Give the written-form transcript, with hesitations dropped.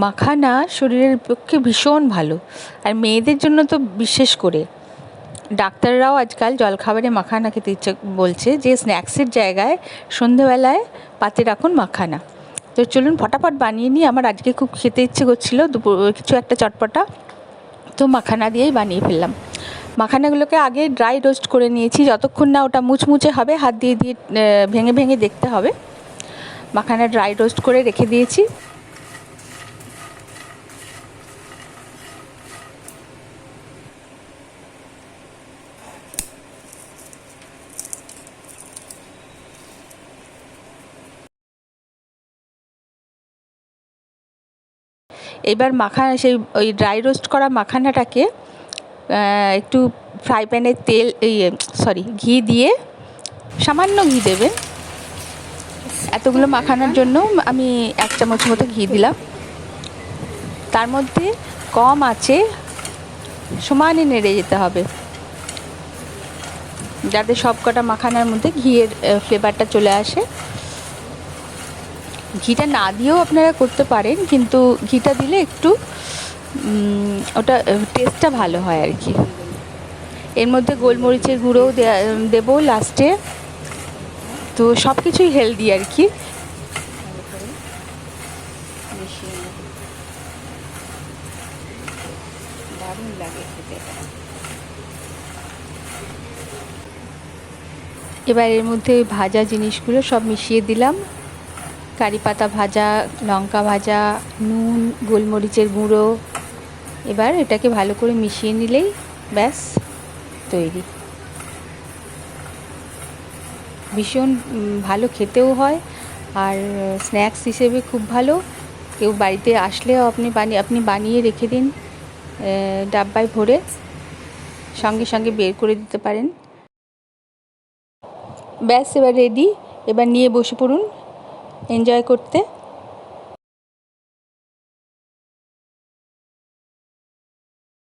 মাখানা শরীরের পক্ষে ভীষণ ভালো, আর মেয়েদের জন্য তো বিশেষ করে। ডাক্তাররাও আজকাল জলখাবারে মাখানা খেতে ইচ্ছে বলছে, যে স্ন্যাক্সের জায়গায় সন্ধেবেলায় পাতে রাখুন মাখানা। তো চলুন ফটাফট বানিয়ে নিই, আমার আজকে খুব খেতে ইচ্ছে করছিলো দুপুর কিছু একটা চটপটা, তো মাখানা দিয়েই বানিয়ে ফেললাম। মাখানাগুলোকে আগে ড্রাই রোস্ট করে নিয়েছি, যতক্ষণ না ওটা মুচমুচে হবে হাত দিয়ে দিয়ে ভেঙে ভেঙে দেখতে হবে। মাখানা ড্রাই রোস্ট করে রেখে দিয়েছি। এবার সেই ওই ড্রাই রোস্ট করা মাখানাটাকে একটু ফ্রাই প্যানে ঘি দিয়ে, সামান্য ঘি দেবেন। এতগুলো মাখানার জন্য আমি 1 চামচ মতো ঘি দিলাম। তার মধ্যে কম আঁচে সমানে নেড়ে যেতে হবে, যাতে সব কটা মাখানার মধ্যে ঘিয়ের ফ্লেভারটা চলে আসে। ঘিটা না দিয়েও আপনারা করতে পারেন, কিন্তু ঘিটা দিলে একটু ওটা টেস্টটা ভালো হয় আর কি। এর মধ্যে গোলমরিচের গুঁড়োও দেবো লাস্টে। তো সব কিছুই হেলদি আর কি। দারুণ লাগে খেতে। এবার এর মধ্যে ওই ভাজা জিনিসগুলো সব মিশিয়ে দিলাম, কারি পাতা ভাজা, লঙ্কা ভাজা, নুন, গোলমরিচের গুঁড়ো। এবার এটাকে ভালো করে মিশিয়ে নিলেই ব্যাস তৈরি। ভীষণ ভালো খেতেও হয়, আর স্ন্যাক্স হিসেবে খুব ভালো। কেউ বাড়িতে আসলেও আপনি বানিয়ে রেখে দিন, ডাব্বায় ভরে সঙ্গে সঙ্গে বের করে দিতে পারেন। ব্যাস এবার রেডি। এবার নিয়ে বসে পড়ুন এনজয় করতে।